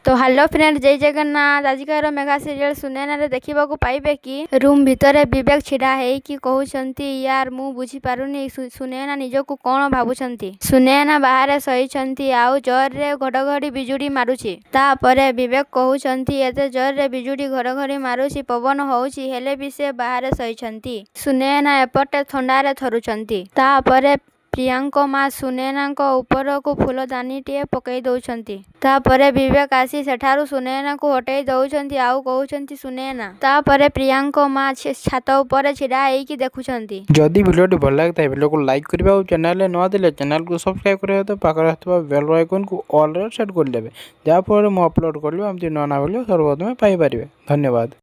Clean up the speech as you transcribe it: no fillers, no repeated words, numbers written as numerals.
तो hello friend, जय Jagannath. आजिकार mega serial Sunaina रे देखा पाइबे कि रूम भितर विवेक छिड़ा है कहते यार मु बुझी पारुनी सुनैना निजको कौन भावुंती। सुनैना बाहर सही आउ जोर रे घड़घड़ी बिजुड़ी मारुची। तापरे विवेक कहते एते जोर रे बिजुड़ी घड़घड़ी मारुची पवन होउची हेले भी से बाहर सही। सुनैना एपटे थंडारे थरुचंती। तापरे प्रियांका माँ सुनैना ऊपर को फूलदानीटे पकई दौरान। तापरे विवेक आसी सेठारु सुनैना को हटई दौरान आउ कहते सुनैना। तापरे प्रियांका माँ छात उपर छिड़ा होइकी देखुछंती। जदि वीडियोटी भल लगता है वीडियो को लाइक करिबा और चैनल न देले चैनल को सब्सक्राइब करिबा तो पाखरे आथवा बेल आइकन को ऑल रे सेट कर लेबे। जा पर मु अपलोड करले हमती नना वीडियो सर्वप्रथम पाई परिबे। धन्यवाद।